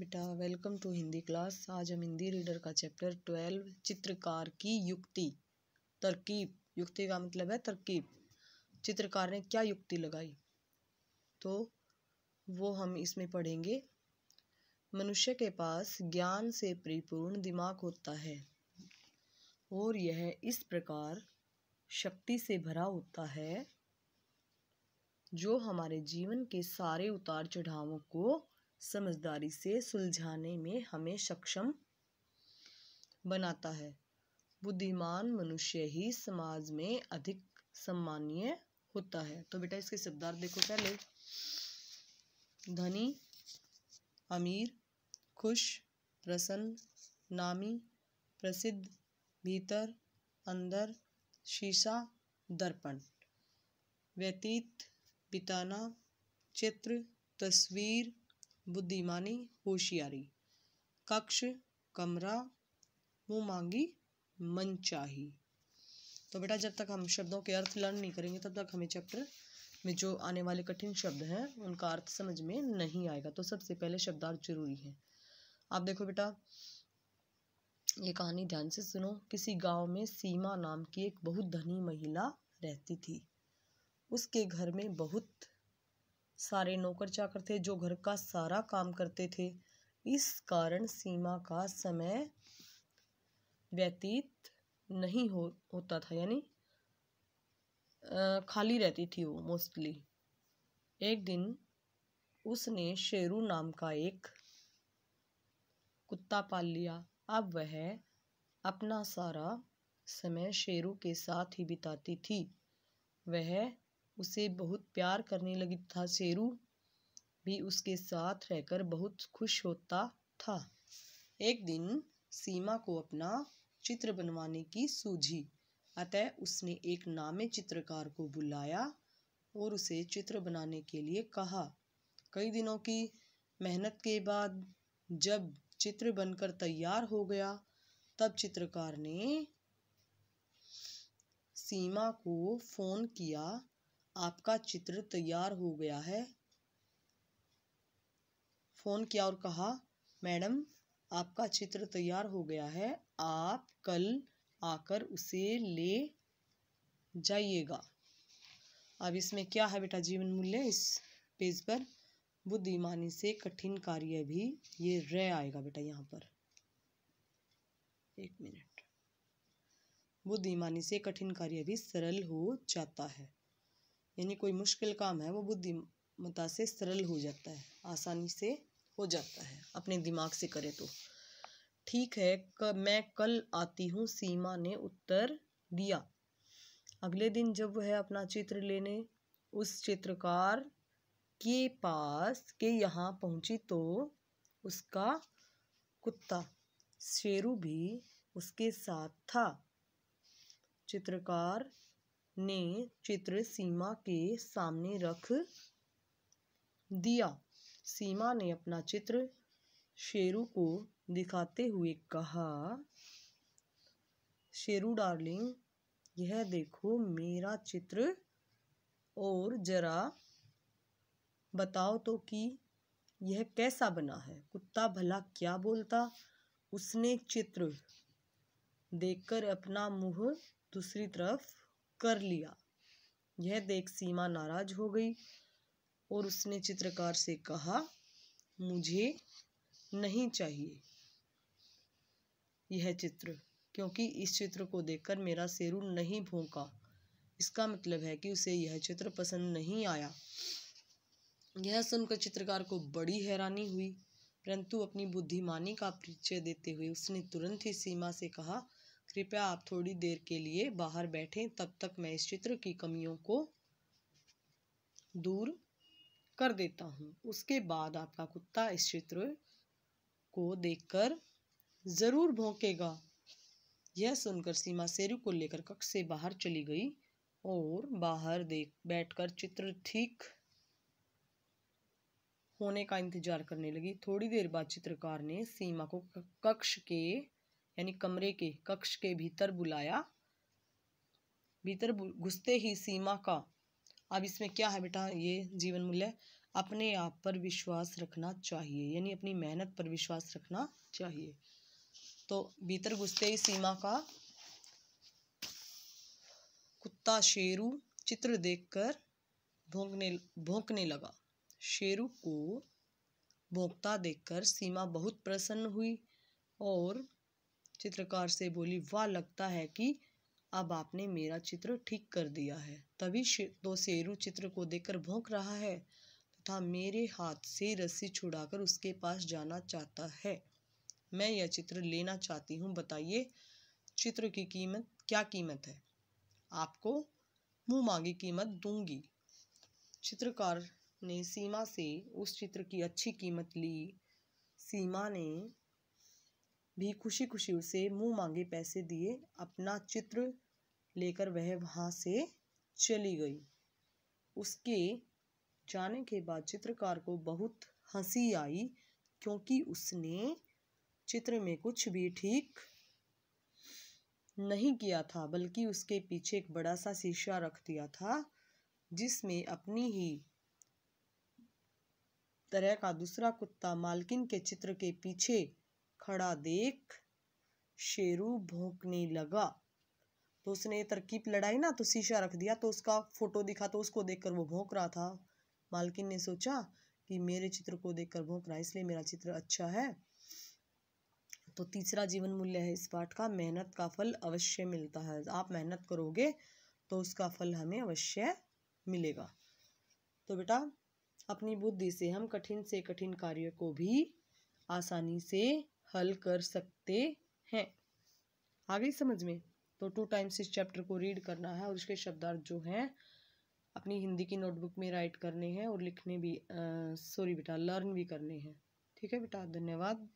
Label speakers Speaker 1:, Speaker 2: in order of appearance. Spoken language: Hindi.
Speaker 1: बेटा, वेलकम टू हिंदी क्लास। आज हम हिंदी रीडर का चैप्टर 12 चित्रकार की युक्ति तरकीब। युक्ति का मतलब है तरकीब। चित्रकार ने क्या युक्ति लगाई तो वो हम इसमें पढ़ेंगे। मनुष्य के पास ज्ञान से परिपूर्ण दिमाग होता है और यह इस प्रकार शक्ति से भरा होता है जो हमारे जीवन के सारे उतार चढ़ावों को समझदारी से सुलझाने में हमें सक्षम बनाता है। बुद्धिमान मनुष्य ही समाज में अधिक सम्मानीय होता है। तो बेटा इसके शब्दार्थ देखो। पहले धनी, अमीर, खुश, प्रसन्न, नामी, प्रसिद्ध, भीतर, अंदर, शीशा, दर्पण। व्यतीत, बिताना, चित्र, तस्वीर, बुद्धिमानी, होशियारी। कक्ष, कमरा, मुँह मांगी, मनचाही। तो बेटा जब तक हम शब्दों के अर्थ लर्न नहीं करेंगे तब तक हमें चैप्टर में जो आने वाले कठिन शब्द हैं उनका अर्थ समझ में नहीं आएगा। तो सबसे पहले शब्दार्थ जरूरी है। आप देखो बेटा, ये कहानी ध्यान से सुनो। किसी गांव में सीमा नाम की एक बहुत धनी महिला रहती थी। उसके घर में बहुत सारे नौकर चाकर थे जो घर का सारा काम करते थे। इस कारण सीमा का समय व्यतीत नहीं होता था, यानी खाली रहती थी वो मोस्टली। एक दिन उसने शेरू नाम का एक कुत्ता पाल लिया। अब वह अपना सारा समय शेरू के साथ ही बिताती थी। वह उसे बहुत प्यार करने लगी था। शेरू भी उसके साथ रहकर बहुत खुश होता था। एक दिन सीमा को अपना चित्र बनवाने की सूझी, अतः उसने एक नामी चित्रकार को बुलाया और उसे चित्र बनाने के लिए कहा। कई दिनों की मेहनत के बाद जब चित्र बनकर तैयार हो गया तब चित्रकार ने सीमा को फोन किया, आपका चित्र तैयार हो गया है। फोन किया और कहा, मैडम आपका चित्र तैयार हो गया है, आप कल आकर उसे ले जाइएगा। अब इसमें क्या है बेटा जीवन मूल्य? इस पेज पर बुद्धिमानी से कठिन कार्य भी, ये रे आएगा बेटा यहाँ पर। एक मिनट। बुद्धिमानी से कठिन कार्य भी सरल हो जाता है, यानी कोई मुश्किल काम है वो बुद्धिमत्ता से सरल हो जाता है, आसानी से हो जाता है, अपने दिमाग से करे तो। ठीक है, मैं कल आती हूँ, सीमा ने उत्तर दिया। अगले दिन जब वह अपना चित्र लेने उस चित्रकार के पास के यहाँ पहुंची तो उसका कुत्ता शेरू भी उसके साथ था। चित्रकार ने चित्र सीमा के सामने रख दिया। सीमा ने अपना चित्र शेरू को दिखाते हुए कहा, शेरू डार्लिंग, यह देखो मेरा चित्र, और जरा बताओ तो कि यह कैसा बना है। कुत्ता भला क्या बोलता, उसने चित्र देखकर अपना मुंह दूसरी तरफ कर लिया। यह देख सीमा नाराज हो गई और उसने चित्रकार से कहा, मुझे नहीं चाहिए यह चित्र, क्योंकि इस चित्र को देखकर मेरा शेरू नहीं भौंका। इसका मतलब है कि उसे यह चित्र पसंद नहीं आया। यह सुनकर चित्रकार को बड़ी हैरानी हुई, परंतु अपनी बुद्धिमानी का परिचय देते हुए उसने तुरंत ही सीमा से कहा, कृपया आप थोड़ी देर के लिए बाहर बैठें, तब तक मैं इस चित्र की कमियों को दूर कर देता हूँ। उसके बाद आपका कुत्ता इस चित्र को देखकर जरूर भौंकेगा। यह सुनकर सीमा शेरू को लेकर कक्ष से बाहर चली गई और बाहर बैठकर चित्र ठीक होने का इंतजार करने लगी। थोड़ी देर बाद चित्रकार ने सीमा को कक्ष के, यानी कमरे के कक्ष के भीतर बुलाया। भीतर घुसते ही सीमा का, अब इसमें क्या है बेटा, ये जीवन मूल्य, अपने आप पर विश्वास रखना चाहिए, यानी अपनी मेहनत पर विश्वास रखना चाहिए। तो भीतर घुसते ही सीमा का कुत्ता शेरू चित्र देखकर भौंकने लगा। शेरू को भौंकता देखकर सीमा बहुत प्रसन्न हुई और चित्रकार से बोली, वाह, लगता है कि अब आपने मेरा चित्र ठीक कर दिया है। तभी तो शेरू चित्र को देखकर भौंक रहा है तथा मेरे हाथ से रस्सी छुड़ाकर उसके पास जाना चाहता है। मैं यह चित्र लेना चाहती हूँ, बताइए चित्र की क्या कीमत है? आपको मुंह मांगी कीमत दूंगी। चित्रकार ने सीमा से उस चित्र की अच्छी कीमत ली। सीमा ने भी खुशी खुशी उसे मुंह मांगे पैसे दिए। अपना चित्र लेकर वह वहां से चली गई। उसके जाने के बाद चित्रकार को बहुत हंसी आई, क्योंकि उसने चित्र में कुछ भी ठीक नहीं किया था, बल्कि उसके पीछे एक बड़ा सा शीशा रख दिया था, जिसमें अपनी ही तरह का दूसरा कुत्ता मालकिन के चित्र के पीछे खड़ा देख शेरू भौंकने लगा। तो उसने तरकीब लड़ाई ना, तो शीशा रख दिया, तो उसका फोटो दिखा, तो उसको देखकर वो भौंक रहा था। मालकिन ने सोचा कि मेरे चित्र को देखकर भौंक रहा है, इसलिए मेरा चित्र अच्छा है। तो तीसरा जीवन मूल्य है इस पाठ का, मेहनत का फल अवश्य मिलता है। आप मेहनत करोगे तो उसका फल हमें अवश्य मिलेगा। तो बेटा, अपनी बुद्धि से हम कठिन से कठिन कार्य को भी आसानी से हल कर सकते हैं। आ गई समझ में? तो 2 टाइम्स इस चैप्टर को रीड करना है और इसके शब्दार्थ जो हैं अपनी हिंदी की नोटबुक में राइट करने हैं और लिखने भी, सॉरी बेटा, लर्न भी करने हैं। ठीक है बेटा, धन्यवाद।